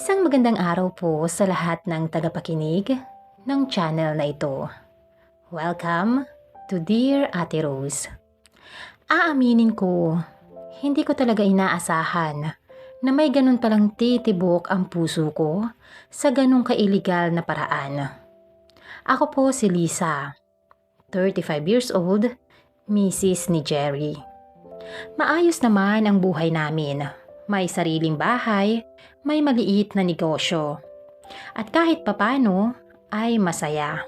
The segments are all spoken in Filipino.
Isang magandang araw po sa lahat ng tagapakinig ng channel na ito. Welcome to Dear Ate Rose. Aaminin ko, hindi ko talaga inaasahan na may ganun palang titibok ang puso ko sa ganung kailigal na paraan. Ako po si Lisa, 35 years old, Mrs. ni Jerry. Maayos naman ang buhay namin. May sariling bahay, may maliit na negosyo. At kahit papano ay masaya.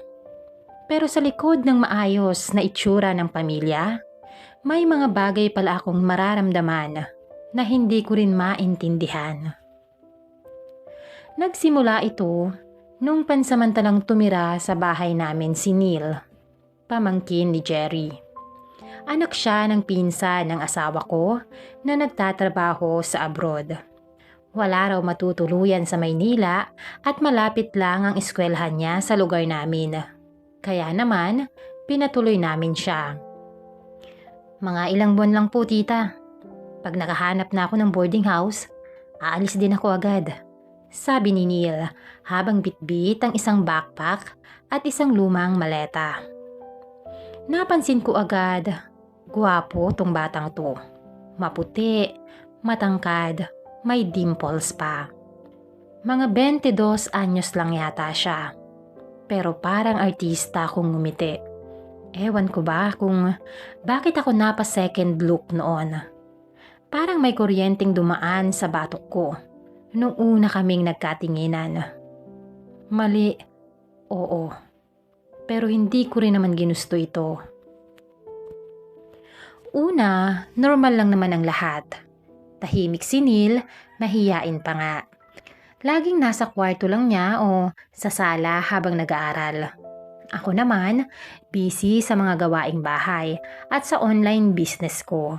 Pero sa likod ng maayos na itsura ng pamilya, may mga bagay pala akong mararamdaman na hindi ko rin maintindihan. Nagsimula ito nung pansamantalang tumira sa bahay namin si Neil, pamangkin ni Jerry. Anak siya ng pinsan ng asawa ko na nagtatrabaho sa abroad. Wala raw matutuluyan sa Maynila at malapit lang ang eskwelahan niya sa lugar namin. Kaya naman, pinatuloy namin siya. Mga ilang buwan lang po, tita. Pag nakahanap na ako ng boarding house, aalis din ako agad. Sabi ni Neil habang bitbit ang isang backpack at isang lumang maleta. Napansin ko agad, gwapo tong batang to. Maputi, matangkad, may dimples pa. Mga 22 anyos lang yata siya. Pero parang artista kung ngumiti. Ewan ko ba kung bakit ako napa second look noon. Parang may kuryenteng dumaan sa batok ko nung una kaming nagkatinginan. Mali, oo. Pero hindi ko rin naman ginusto ito. Una, normal lang naman ang lahat. Tahimik si Neil, mahiyain pa nga. Laging nasa kwarto lang niya o sa sala habang nag-aaral. Ako naman, busy sa mga gawaing bahay at sa online business ko.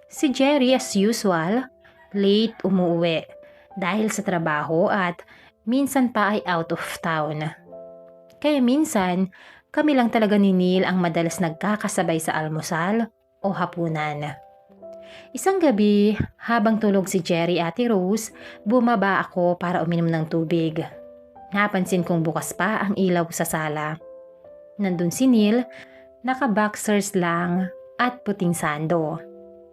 Si Jerry as usual, late umuwi dahil sa trabaho at minsan pa ay out of town. Kaya minsan, kami lang talaga ni Neil ang madalas nagkakasabay sa almusal o hapunan. Isang gabi, habang tulog si Jerry Ate Rose, bumaba ako para uminom ng tubig. Napansin kong bukas pa ang ilaw sa sala. Nandun si Neil, naka-boxers lang at puting sando.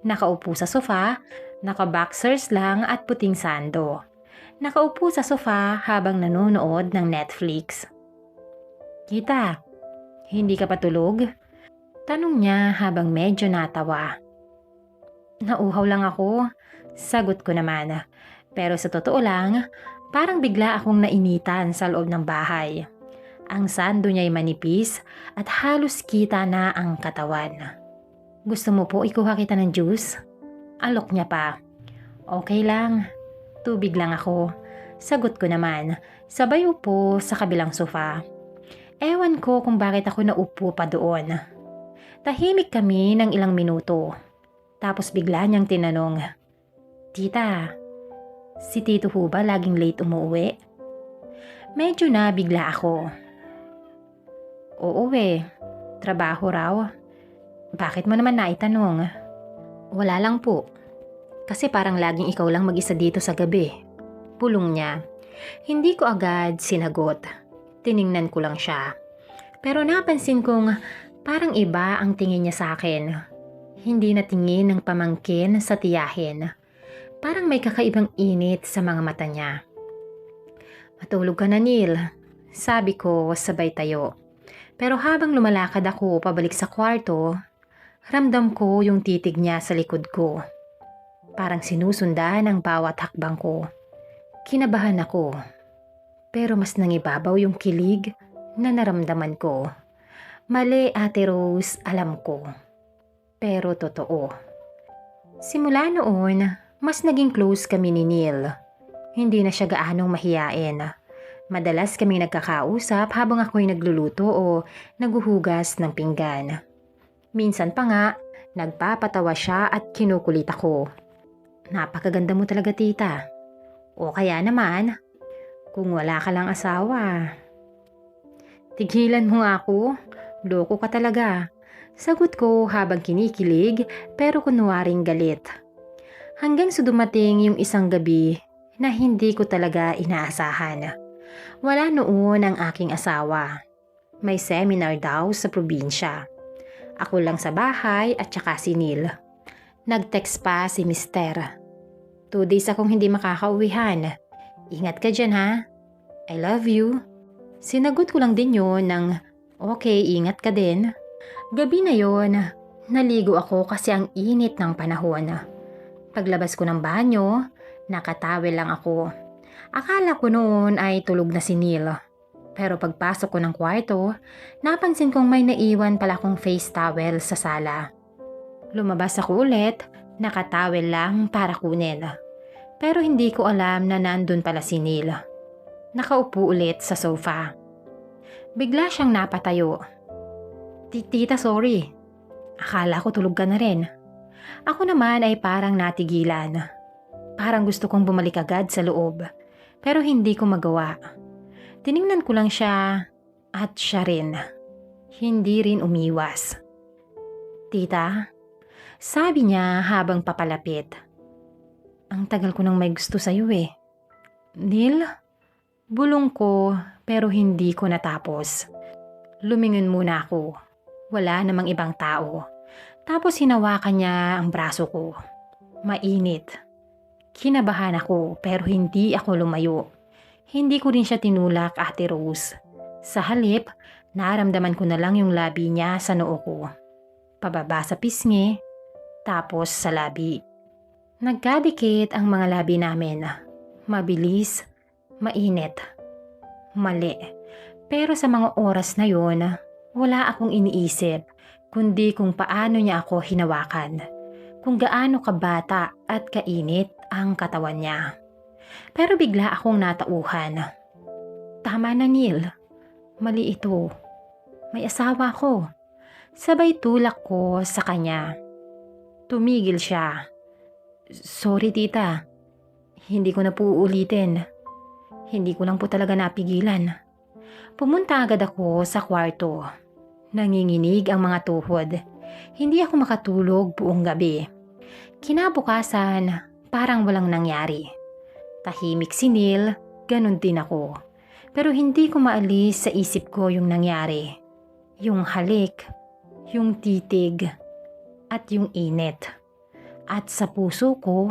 Nakaupo sa sofa, naka-boxers lang at puting sando. Nakaupo sa sofa habang nanonood ng Netflix. Kita, hindi ka pa tulog? Tanong niya habang medyo natawa. Nauhaw lang ako, sagot ko naman. Pero sa totoo lang, parang bigla akong nainitan sa loob ng bahay. Ang sando niya'y manipis at halos kita na ang katawan. Gusto mo po ikuha kita ng juice? Alok niya pa. Okay lang, tubig lang ako. Sagot ko naman, sabay upo sa kabilang sofa. Ewan ko kung bakit ako naupo pa doon. Tahimik kami ng ilang minuto. Tapos bigla niyang tinanong, Tita, si Tito ho ba laging late umuwi? Medyo nabigla ako. Oo trabaho raw. Bakit mo naman naitanong? Wala lang po. Kasi parang laging ikaw lang mag-isa dito sa gabi. Pulong niya. Hindi ko agad sinagot. Tiningnan ko lang siya. Pero napansin kong parang iba ang tingin niya sa akin. Hindi na tingin ng pamangkin sa tiyahin. Parang may kakaibang init sa mga mata niya. Matulog ka na, Neil. Sabi ko sabay tayo. Pero habang lumalakad ako pabalik sa kwarto, ramdam ko yung titig niya sa likod ko. Parang sinusundan ang bawat hakbang ko. Kinabahan ako. Pero mas nangibabaw yung kilig na naramdaman ko. Mali, Ate Rose, alam ko. Pero totoo. Simula noon, mas naging close kami ni Neil. Hindi na siya gaanong mahiyain. Madalas kaming nagkakausap habang ako'y nagluluto o naguhugas ng pinggan. Minsan pa nga, nagpapatawa siya at kinukulit ako. Napakaganda mo talaga, tita. O kaya naman, kung wala ka lang asawa. Tigilan mo nga ako, loko ka talaga. Sagot ko habang kinikilig pero kunwaring galit. Hanggang sa dumating yung isang gabi, na hindi ko talaga inaasahan. Wala noon ang aking asawa. May seminar daw sa probinsya. Ako lang sa bahay at saka si Neil. Nag-text pa si Mister. 2 days akong hindi makakauwihan. Ingat ka dyan ha. I love you. Sinagot ko lang din yun ng okay, ingat ka din. Gabi na yon, naligo ako kasi ang init ng panahon. Paglabas ko ng banyo, nakatawel lang ako. Akala ko noon ay tulog na si Neil. Pero pagpasok ko ng kwarto, napansin kong may naiwan pala akong face towel sa sala. Lumabas ako ulit, nakatawel lang para kunin. Pero hindi ko alam na nandun pala si Neil. Nakaupo ulit sa sofa. Bigla siyang napatayo. Tita, sorry. Akala ko tulog ka na rin. Ako naman ay parang natigilan. Parang gusto kong bumalik agad sa loob. Pero hindi ko magawa. Tiningnan ko lang siya at siya rin. Hindi rin umiwas. Tita, sabi niya habang papalapit. Ang tagal ko nang may gusto sa'yo eh. Neil? Bulong ko pero hindi ko natapos. Lumingon muna ako. Wala namang ibang tao. Tapos hinawakan niya ang braso ko. Mainit. Kinabahan ako pero hindi ako lumayo. Hindi ko rin siya tinulak, Ate Rose. Sa halip, naramdaman ko na lang yung labi niya sa noo ko. Pababa sa pisngi, tapos sa labi. Nagkadikit ang mga labi namin. Mabilis, mainit, mali. Pero sa mga oras na yon, wala akong iniisip kundi kung paano niya ako hinawakan. Kung gaano kabata at kainit ang katawan niya. Pero bigla akong natauhan. Tama na Neil, mali ito. May asawa ko. Sabay tulak ko sa kanya. Tumigil siya. Sorry tita, hindi ko na po uulitin. Hindi ko lang po talaga napigilan. Pumunta agad ako sa kwarto. Nanginginig ang mga tuhod. Hindi ako makatulog buong gabi. Kinabukasan, parang walang nangyari. Tahimik si Neil, ganun din ako. Pero hindi ko maalis sa isip ko yung nangyari. Yung halik, yung titig, at yung init. At sa puso ko,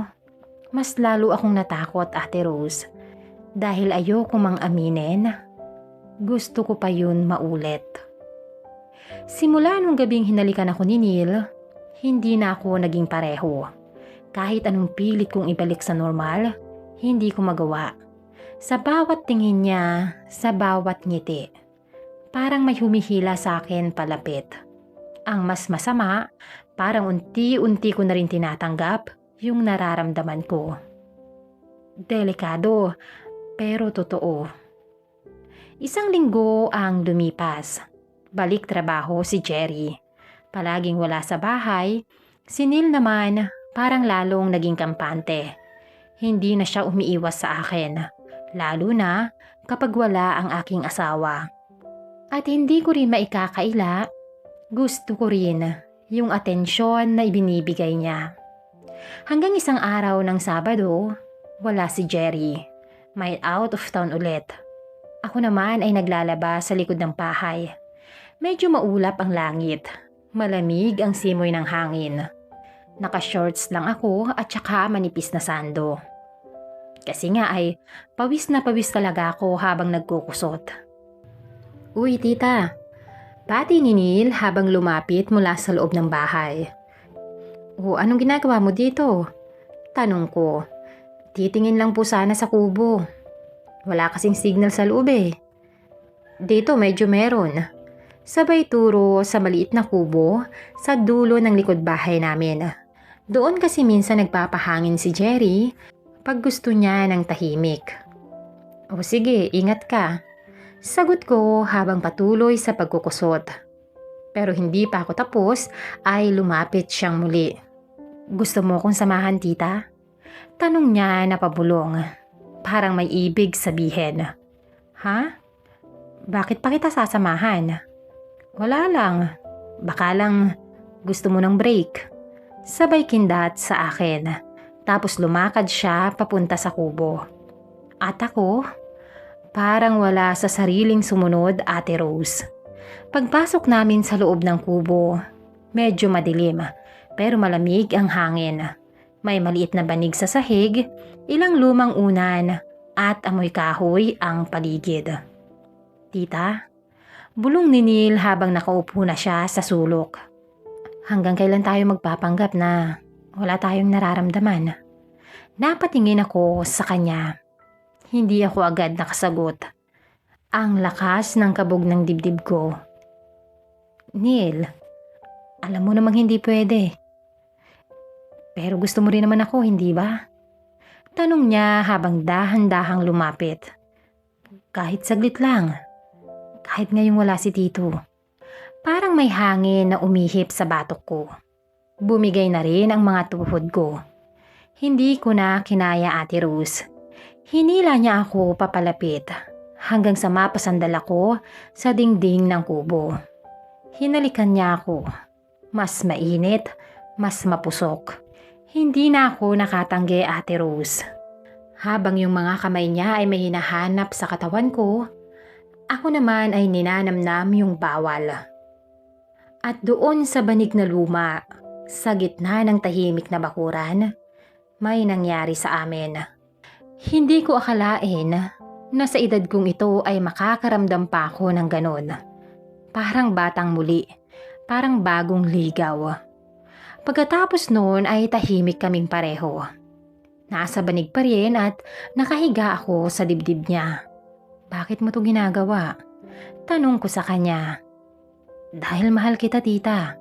mas lalo akong natakot, Ate Rose. Dahil ayoko mang aminin, gusto ko pa yun maulit. Simula nung gabing hinalikan ako ni Neil, hindi na ako naging pareho. Kahit anong pilit kong ibalik sa normal, hindi ko magawa. Sa bawat tingin niya, sa bawat ngiti, parang may humihila sa akin palapit. Ang mas masama, parang unti-unti ko na rin tinatanggap yung nararamdaman ko. Delikado, pero totoo. 1 linggo ang lumipas. Balik trabaho si Jerry. Palaging wala sa bahay. Si Neil naman parang lalong naging kampante. Hindi na siya umiiwas sa akin. Lalo na kapag wala ang aking asawa. At hindi ko rin maikakaila. Gusto ko rin yung atensyon na ibinibigay niya. Hanggang isang araw ng Sabado, wala si Jerry. May out of town ulit. Ako naman ay naglalaba sa likod ng bahay. Medyo maulap ang langit. Malamig ang simoy ng hangin. Naka-shorts lang ako at saka manipis na sando. Kasi nga ay pawis na pawis talaga ako habang nagkukusot. Uy tita, bati ni Neil habang lumapit mula sa loob ng bahay. O anong ginagawa mo dito? Tanong ko. Titingin lang po sana sa kubo. Wala kasing signal sa loob eh. Dito medyo meron. Sabay turo sa maliit na kubo sa dulo ng likod bahay namin. Doon kasi minsan nagpapahangin si Jerry pag gusto niya ng tahimik. O sige, ingat ka. Sagot ko habang patuloy sa pagkukusot. Pero hindi pa ako tapos ay lumapit siyang muli. Gusto mo kong samahan tita? Tanong niya na pabulong. Parang may ibig sabihin. Ha? Bakit pa kita sasamahan? Wala lang. Baka lang gusto mo ng break. Sabay kindat sa akin. Tapos lumakad siya papunta sa kubo. At ako, parang wala sa sariling sumunod, Ate Rose. Pagpasok namin sa loob ng kubo, medyo madilim pero malamig ang hangin. May maliit na banig sa sahig, ilang lumang unan at amoy kahoy ang paligid. Tita, bulong ni Neil habang nakaupo na siya sa sulok. Hanggang kailan tayo magpapanggap na wala tayong nararamdaman? Napatingin ako sa kanya. Hindi ako agad nakasagot. Ang lakas ng kabog ng dibdib ko. Neil, alam mo namang hindi pwede. Pero gusto mo rin naman ako, hindi ba? Tanong niya habang dahan-dahang lumapit. Kahit saglit lang. Kahit ngayong wala si Tito. Parang may hangin na umihip sa batok ko. Bumigay na rin ang mga tuhod ko. Hindi ko na kinaya, Ate Rose. Hinila niya ako papalapit hanggang sa mapasandal ako sa dingding ng kubo. Hinalikan niya ako. Mas mainit, mas mapusok. Hindi na ako nakatanggi, Ate Rose. Habang yung mga kamay niya ay may hinahanap sa katawan ko, ako naman ay ninanamnam yung bawal. At doon sa banig na luma, sa gitna ng tahimik na bakuran, may nangyari sa amin. Hindi ko akalain na sa edad kong ito ay makakaramdam pa ako ng ganon. Parang batang muli, parang bagong ligaw. Pagkatapos noon ay tahimik kaming pareho. Nasa banig pa rin at nakahiga ako sa dibdib niya. Bakit mo to ginagawa? Tanong ko sa kanya. Dahil mahal kita, tita.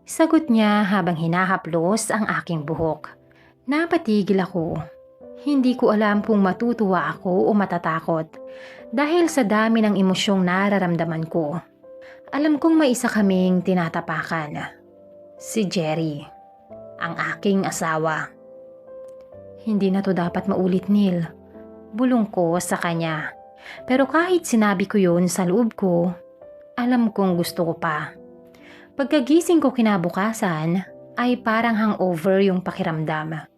Sagot niya habang hinahaplos ang aking buhok. Napatigil ako. Hindi ko alam kung matutuwa ako o matatakot dahil sa dami ng emosyong nararamdaman ko. Alam kong may isa kaming tinatapakan. Si Jerry, ang aking asawa. Hindi na to dapat maulit, Neil. Bulong ko sa kanya. Pero kahit sinabi ko yun sa loob ko, alam kong gusto ko pa. Pagkagising ko kinabukasan, ay parang hangover yung pakiramdam.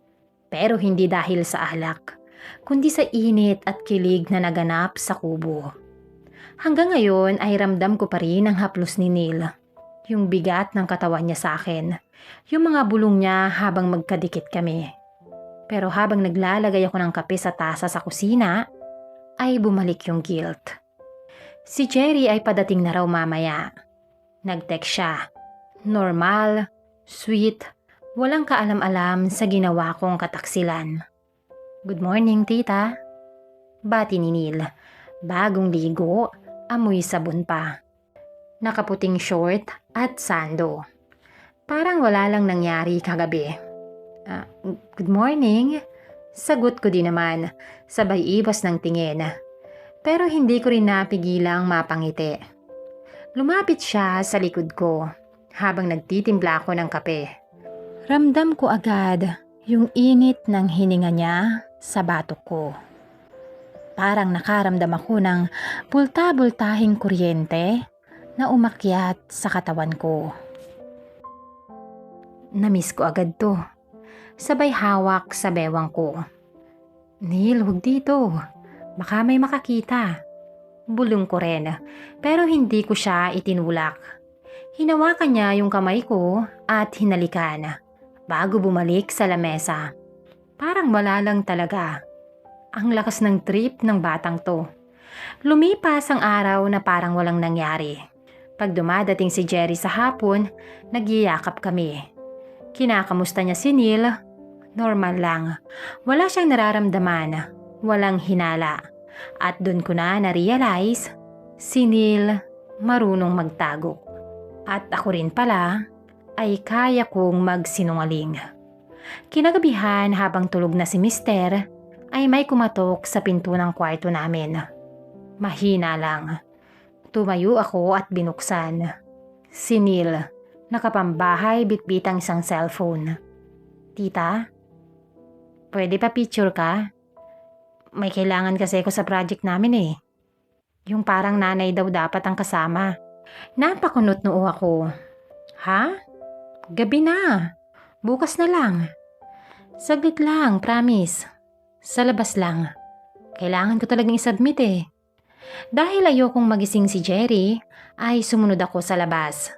Pero hindi dahil sa alak, kundi sa init at kilig na naganap sa kubo. Hanggang ngayon ay ramdam ko pa rin ang haplos ni Neil. Yung bigat ng katawan niya sa akin. Yung mga bulong niya habang magkadikit kami. Pero habang naglalagay ako ng kape sa tasa sa kusina, ay bumalik yung guilt. Si Jerry ay padating na raw mamaya. Nag-text siya. Normal, sweet, walang kaalam-alam sa ginawa kong kataksilan. Good morning, tita. Bati ni Neil. Bagong ligo, amoy sabon pa. Nakaputing short at sando. Parang wala lang nangyari kagabi. Good morning. Sagot ko din naman, sabay ibas ng tingin. Pero hindi ko rin napigilang mapangiti. Lumapit siya sa likod ko habang nagtitimpla ako ng kape. Ramdam ko agad yung init ng hininga niya sa batok ko. Parang nakaramdam ako ng bulta-bultahing kuryente na umakyat sa katawan ko. Namiss ko agad to. Sabay hawak sa bewang ko. Neil, huwag dito. Baka may makakita. Bulong ko rin, pero hindi ko siya itinulak. Hinawakan niya yung kamay ko at hinalikan bago bumalik sa lamesa. Parang wala lang talaga. Ang lakas ng trip ng batang to. Lumipas ang araw na parang walang nangyari. Pag dumadating si Jerry sa hapon, nagyayakap kami. Kinakamusta niya si Neil. Normal lang. Wala siyang nararamdaman. Walang hinala. At doon ko na na-realize, si Neil marunong magtago. At ako rin pala ay kaya kong magsinungaling. Kinagabihan habang tulog na si Mister, ay may kumatok sa pinto ng kwarto namin. Mahina lang. Tumayo ako at binuksan. Si Neil, nakapambahay bitbitang isang cellphone. Tita, pwede pa picture ka? May kailangan kasi ako sa project namin eh. Yung parang nanay daw dapat ang kasama. Napakunot noo ako. Ha? Gabi na. Bukas na lang. Saglit lang, promise. Sa labas lang. Kailangan ko talagang isubmit eh. Dahil ayokong magising si Jerry, ay sumunod ako sa labas.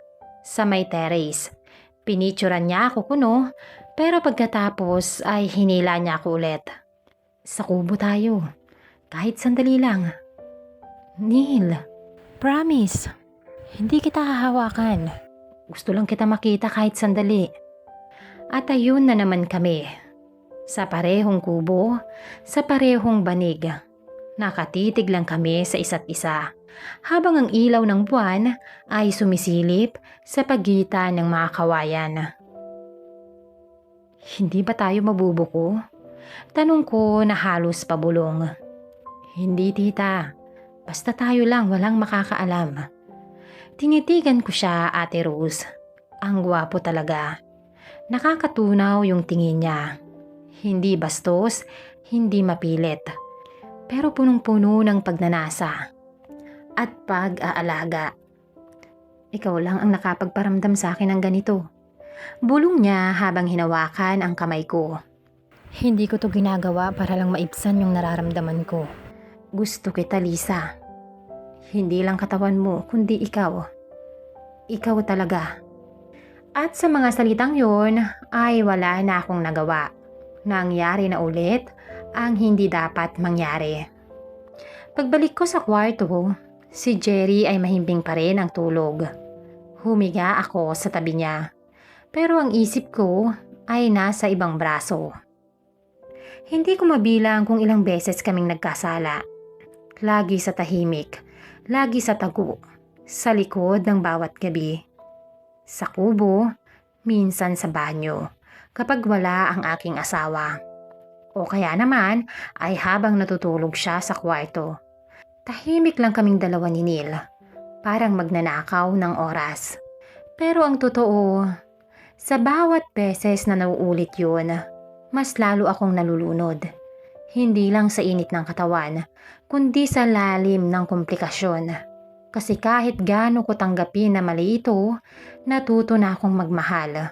Sa may terrace. Pinicturan niya ako kuno, pero pagkatapos ay hinila niya ako ulit. Sa kubo tayo. Kahit sandali lang. Neil, promise. Hindi kita hahawakan. Gusto lang kita makita kahit sandali. At ayun na naman kami. Sa parehong kubo, sa parehong banig. Nakatitig lang kami sa isa't isa. Habang ang ilaw ng buwan ay sumisilip sa pagitan ng mga kawayan. Hindi ba tayo mabubuko? Tanong ko na halos pabulong. Hindi tita, basta tayo lang, walang makakaalam. Tinitigan ko siya, Ate Rose. Ang gwapo talaga. Nakakatunaw yung tingin niya. Hindi bastos, hindi mapilit. Pero punong-puno ng pagnanasa at pag-aalaga. Ikaw lang ang nakapagparamdam sa akin ng ganito. Bulong niya habang hinawakan ang kamay ko. Hindi ko to ginagawa para lang maibsan yung nararamdaman ko. Gusto kita, Lisa. Hindi lang katawan mo, kundi ikaw. Ikaw talaga. At sa mga salitang yon ay wala na akong nagawa. Nangyari na ulit ang hindi dapat mangyari. Pagbalik ko sa kwarto, si Jerry ay mahimbing pa rin ang tulog. Humiga ako sa tabi niya. Pero ang isip ko ay nasa ibang braso. Hindi ko mabilang kung ilang beses kaming nagkasala. Lagi sa tahimik, lagi sa tago, sa likod ng bawat gabi. Sa kubo, minsan sa banyo, kapag wala ang aking asawa. O kaya naman ay habang natutulog siya sa kwarto. Tahimik lang kaming dalawa ni Neil, parang magnanakaw ng oras. Pero ang totoo, sa bawat beses na nauulit yun, mas lalo akong nalulunod. Hindi lang sa init ng katawan, kundi sa lalim ng komplikasyon. Kasi kahit gaano ko tanggapin na mali ito, natuto na akong magmahal.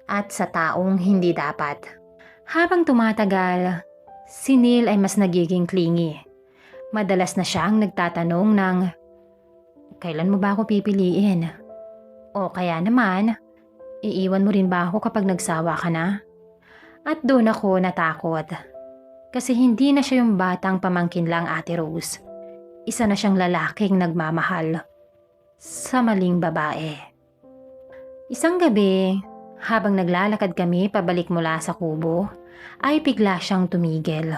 At sa taong hindi dapat. Habang tumatagal, si Neil ay mas nagiging clingy. Madalas na siyang nagtatanong ng, kailan mo ba ako pipiliin? O kaya naman, iiwan mo rin ba ako kapag nagsawa ka na? At doon ako natakot. Kasi hindi na siya yung batang pamangkin lang, Ate Rose. Isa na siyang lalaking nagmamahal sa maling babae. Isang gabi, habang naglalakad kami pabalik mula sa kubo, ay bigla siyang tumigil.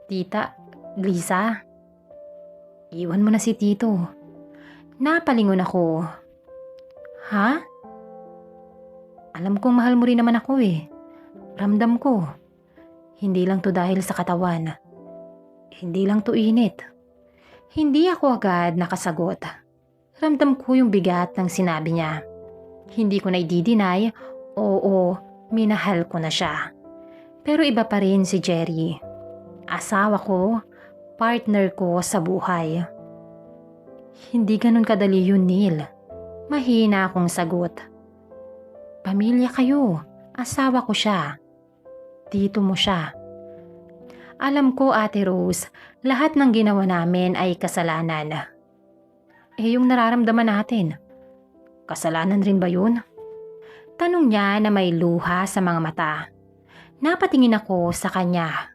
Tita, Lisa, iwan mo na si Tito. Napalingon ako. Ha? Alam kong mahal mo rin naman ako eh. Ramdam ko. Hindi lang to dahil sa katawan. Hindi lang to init. Hindi ako agad nakasagot. Ramdam ko yung bigat ng sinabi niya. Hindi ko na i-deny, oo, minahal ko na siya. Pero iba pa rin si Jerry. Asawa ko, partner ko sa buhay. Hindi ganun kadali yun, Neil. Mahina akong sagot. Pamilya kayo, asawa ko siya. Tito mo siya. Alam ko, Ate Rose, lahat ng ginawa namin ay kasalanan. Yung nararamdaman natin, kasalanan rin ba yun? Tanong niya na may luha sa mga mata. Napatingin ako sa kanya.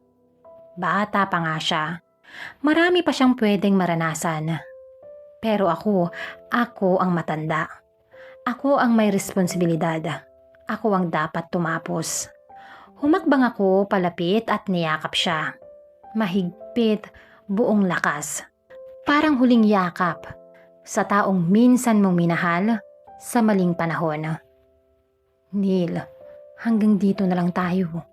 Bata pa nga siya. Marami pa siyang pwedeng maranasan. Pero ako ang matanda. Ako ang may responsibilidad. Ako ang dapat tumapos. Humakbang ako palapit at niyakap siya. Mahigpit, buong lakas. Parang huling yakap sa taong minsan mong minahal sa maling panahon. Neil, hanggang dito na lang tayo.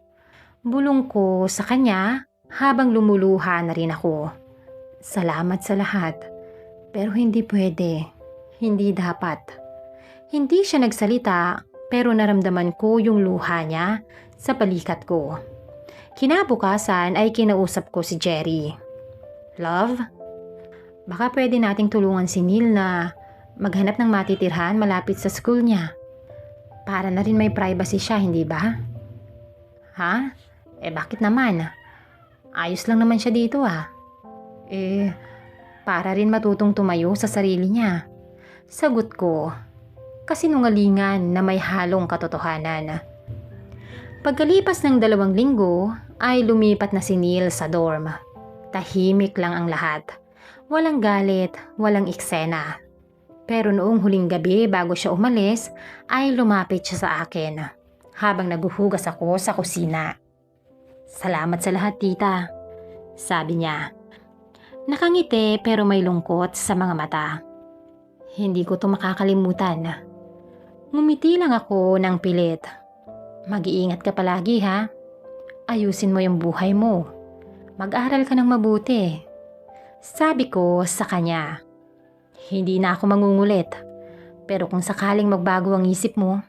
Bulong ko sa kanya habang lumuluha na rin ako. Salamat sa lahat. Pero hindi pwede. Hindi dapat. Hindi siya nagsalita pero naramdaman ko yung luha niya sa balikat ko. Kinabukasan ay kinausap ko si Jerry. Love, baka pwede nating tulungan si Neil na maghanap ng matitirhan malapit sa school niya. Para na rin may privacy siya, hindi ba? Ha? Bakit naman? Ayos lang naman siya dito ah. Para rin matutong tumayo sa sarili niya. Sagot ko, kasinungalingan na may halong katotohanan. Pagkalipas ng 2 linggo ay lumipat na si Neil sa dorm. Tahimik lang ang lahat. Walang galit, walang eksena. Pero noong huling gabi bago siya umalis ay lumapit siya sa akin habang naguhugas ako sa kusina. Salamat sa lahat, tita, sabi niya. Nakangiti pero may lungkot sa mga mata. Hindi ko to makakalimutan. Ngumiti lang ako ng pilit. Mag-iingat ka palagi ha. Ayusin mo yung buhay mo. Mag-aral ka ng mabuti. Sabi ko sa kanya. Hindi na ako mangungulit. Pero kung sakaling magbago ang isip mo,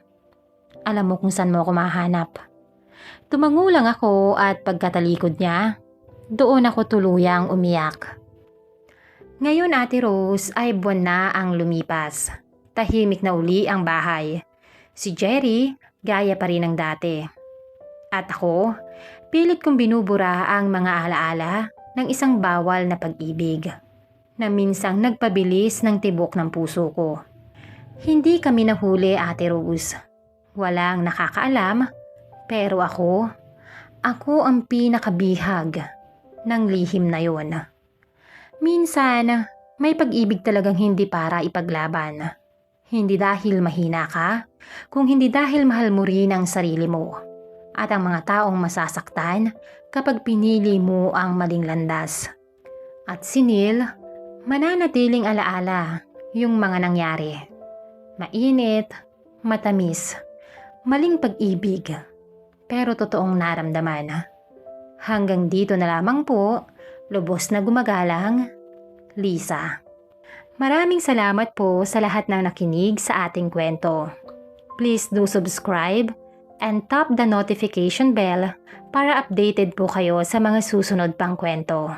alam mo kung saan mo ako mahanap. Tumango lang ako at pagkatalikod niya, doon ako tuluyang umiyak. Ngayon Ate Rose ay buwan na ang lumipas. Tahimik na uli ang bahay. Si Jerry, gaya pa rin ng dati. At ako, pilit kong binubura ang mga alaala ng isang bawal na pag-ibig na minsang nagpabilis ng tibok ng puso ko. Hindi kami nahuli, Ate Rose. Walang nakakaalam, pero ako ang pinakabihag ng lihim na yon. Minsan, may pag-ibig talagang hindi para ipaglaban. Hindi dahil mahina ka, kung hindi dahil mahal mo rin ang sarili mo at ang mga taong masasaktan kapag pinili mo ang maling landas. At si Neil, mananatiling alaala yung mga nangyari. Mainit, matamis, maling pag-ibig, pero totoong naramdaman. Hanggang dito na lamang po, lubos na gumagalang, Lisa. Maraming salamat po sa lahat ng nakinig sa ating kwento. Please do subscribe and tap the notification bell para updated po kayo sa mga susunod pang kwento.